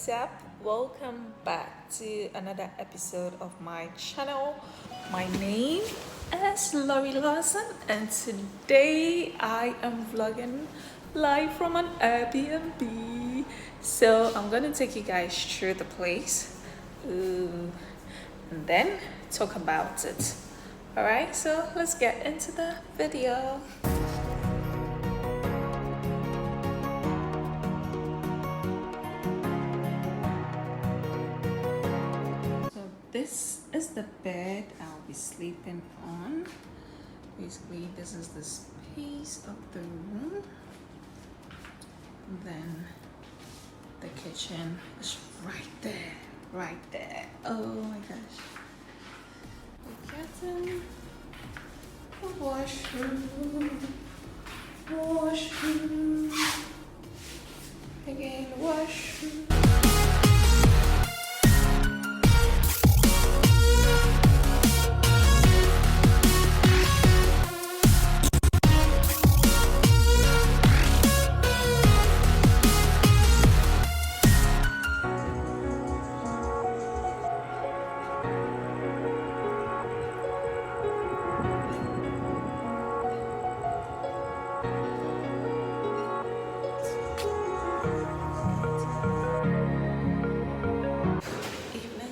what's up? Welcome back to another episode of my channel. My name is Lorie Lawson, and today I am vlogging live from an Airbnb. So I'm gonna take you guys through the place and then talk about it. Alright, so let's get into the video. This is the bed I'll be sleeping on. Basically, this is the space of the room. Then the kitchen is right there. Oh my gosh. The kitchen, the washroom, again, washroom.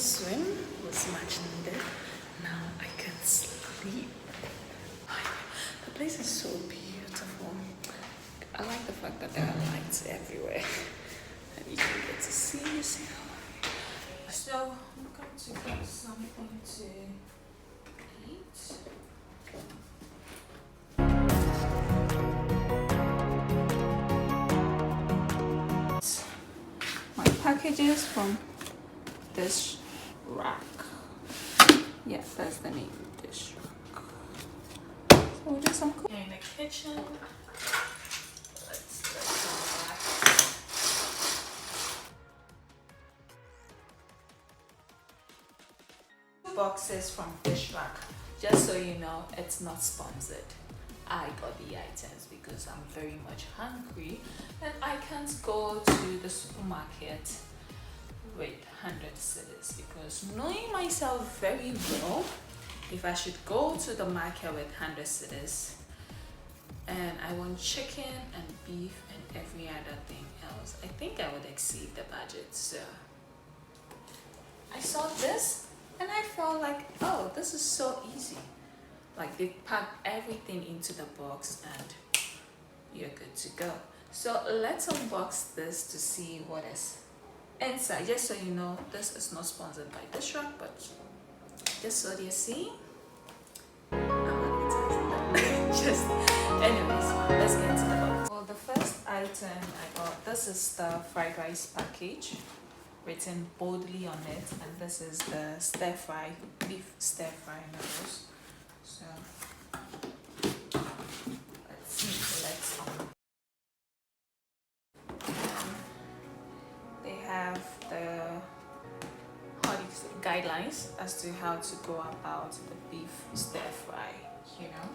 Swim was much needed. Now I can sleep. The place is so beautiful. I like the fact that there are lights everywhere and you can get to see yourself. So I'm going to get something to eat. My packages from this rack. Yeah, that's the name of this rack. So we'll do some cooking in the kitchen. Let's get some boxes from this rack. Just so you know, it's not sponsored. I got the items because I'm very much hungry and I can't go to the supermarket with 100 cedis, because knowing myself very well, if I should go to the market with 100 cedis and I want chicken and beef and every other thing else, I think I would exceed the budget. So I saw this and I felt like, oh, this is so easy. Like, they pack everything into the box and you're good to go. So let's unbox this to see what is inside. Just so you know, this is not sponsored by this rack, but just so you see, I'm advertising that. Just anyways, let's get into the box. Well, the first item I got, this is the fried rice package written boldly on it, and this is the beef stir fry noodles. So let's see, they have the guidelines as to how to go about the beef stir fry, you know.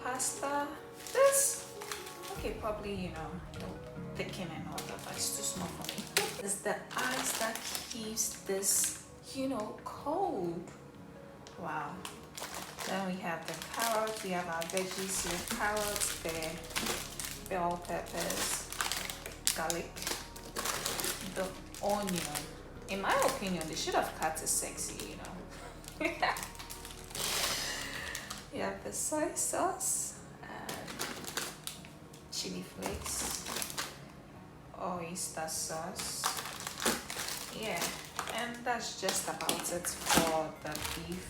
Pasta, this, okay, probably, you know, thicken and all that, but it's too small for me. It's the ice that keeps this, you know, cold. Wow. Then we have the carrots, we have our veggies here, carrots, bell peppers, garlic, the onion. In my opinion, they should have cut it sexy, you know. We have the soy sauce and chili flakes, oyster sauce. Yeah, and that's just about it for the beef.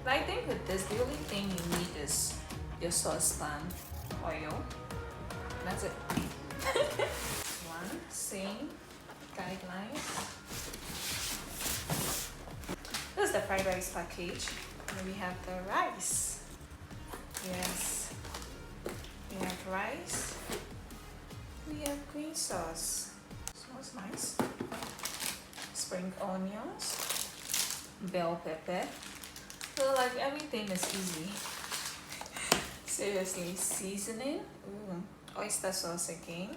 But I think with this, the only thing you need is your saucepan, oil. That's it. One, same guidelines. This is the fried rice package. And we have the rice. Yes. We have rice. We have green sauce. Smells nice. Spring onions. Bell pepper. So like everything is easy. Seriously, seasoning. Ooh. Oyster sauce again.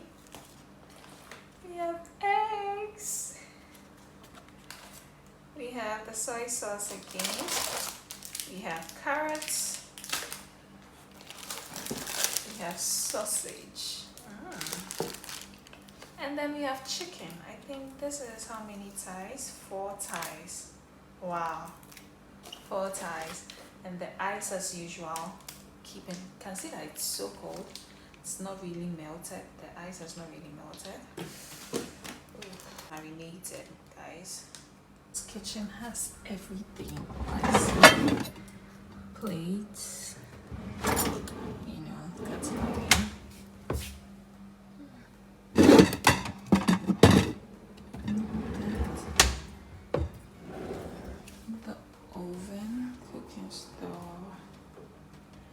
We have eggs. We have the soy sauce again. We have carrots. We have sausage. And then we have chicken. I think this is how many thighs? 4 thighs. Wow. 4 thighs. And the ice as usual. Can see that it's so cold. It's not really melted. The ice has not really melted. Marinated, guys. This kitchen has everything. Nice. Plates. You know, cutlery. The oven, cooking stove,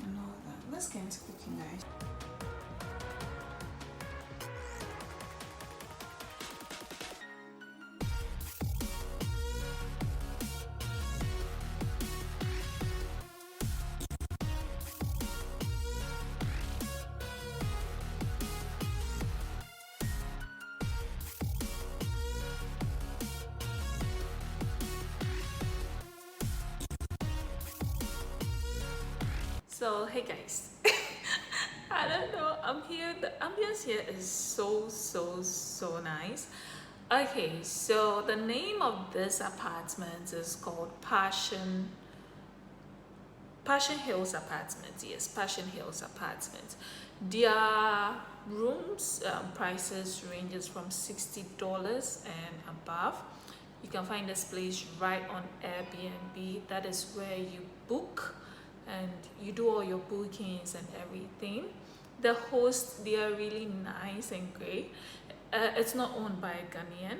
and all that. Let's get into cooking, guys. So hey guys, I don't know, I'm here, the ambience here is so nice. Okay, so the name of this apartment is called Passion Hills Apartment. Yes, Passion Hills Apartment. Their rooms prices ranges from $60 and above. You can find this place right on Airbnb. That is where you book and you do all your bookings and everything. The hosts, they are really nice and great. It's not owned by a Ghanaian,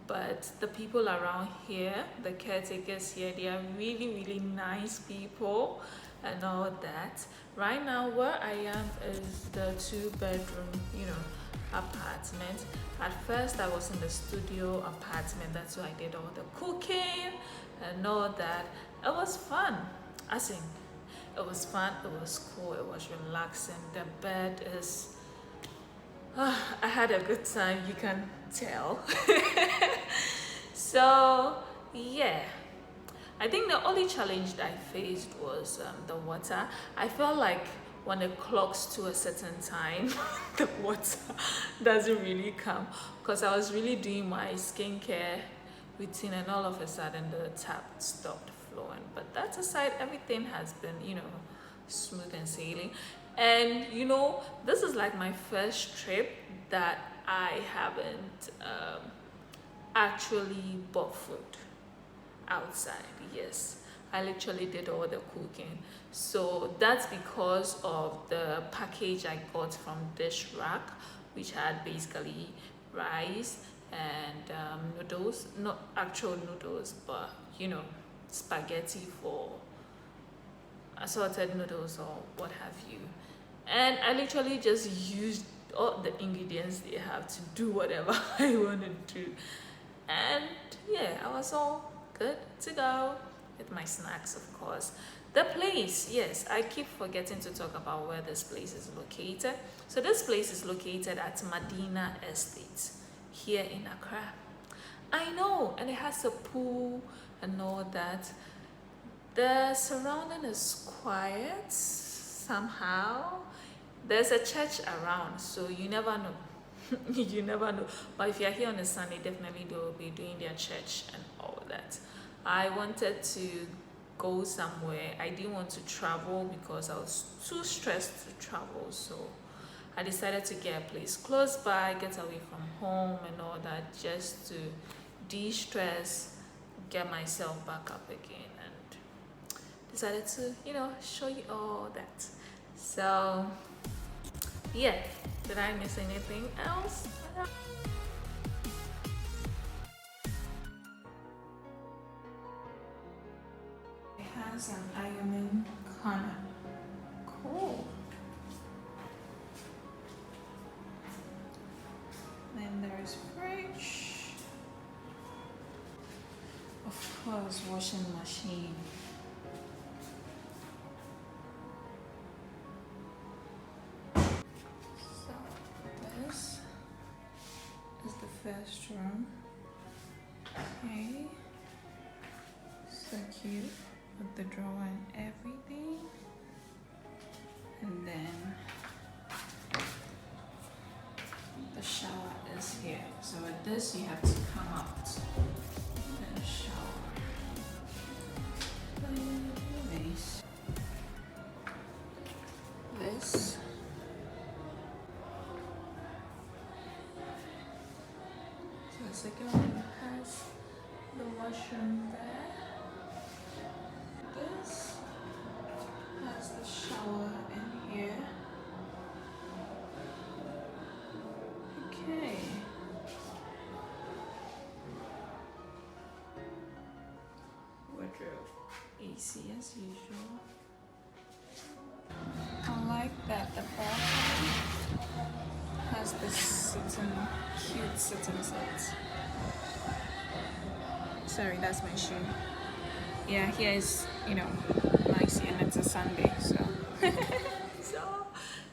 but the people around here, the caretakers here, they are really nice people and all that. Right now where I am is the 2-bedroom, you know, apartment. At first I was in the studio apartment. That's where I did all the cooking and all that. It was fun. It was fun, it was cool, it was relaxing. The bed is I had a good time, you can tell. So yeah, I think the only challenge that I faced was the water. I felt like when it clocks to a certain time, the water doesn't really come, because I was really doing my skincare routine and all of a sudden the tap stopped flowing. But that aside, everything has been, you know, smooth and sailing. And you know, this is like my first trip that I haven't actually bought food outside. Yes, I literally did all the cooking. So that's because of the package I got from Dish Rack, which had basically rice and noodles, not actual noodles, but you know, spaghetti for assorted noodles or what have you. And I literally just used all the ingredients they have to do whatever I wanted to do. And yeah, I was all good to go with my snacks, of course. The place, yes, I keep forgetting to talk about where this place is located. So this place is located at Medina Estate here in Accra. I know, and it has a pool and all that. The surrounding is quiet somehow. There's a church around, so you never know. You never know. But if you're here on a Sunday, definitely they will be doing their church and all that. I wanted to go somewhere. I didn't want to travel because I was too stressed to travel, so I decided to get a place close by, get away from home and all that, just to de-stress, get myself back up again, and decided to, you know, show you all that. So yeah, did I miss anything else? It has an ironing corner. Cool. Then there's fridge. Of course, washing machine. So this is the first room. Okay, so cute with the drawer and everything. And then the shower is here. So with this, you have to come out and shower. Anyways, this. So the second one has the washroom there. This has the shower in here. Okay. Wardrobe, AC as usual. I like that the bathroom has this cute sitting set. Sorry, that's my shoe. Yeah, here is, nice, and it's a Sunday, so.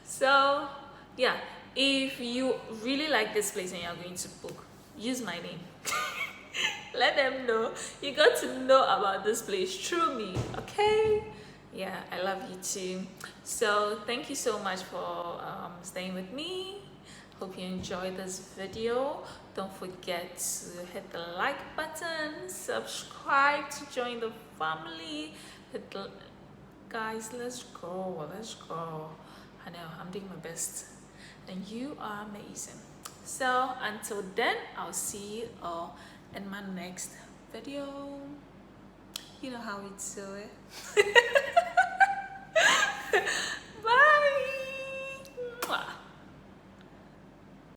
so yeah, if you really like this place and you're going to book, use my name. Let them know you got to know about this place through me, okay? Yeah, I love you too. So thank you so much for staying with me. Hope you enjoyed this video. Don't forget to hit the like button, subscribe to join the family. Guys, let's go. I know I'm doing my best and you are amazing. So until then, I'll see you all in my next video. You know how we do it.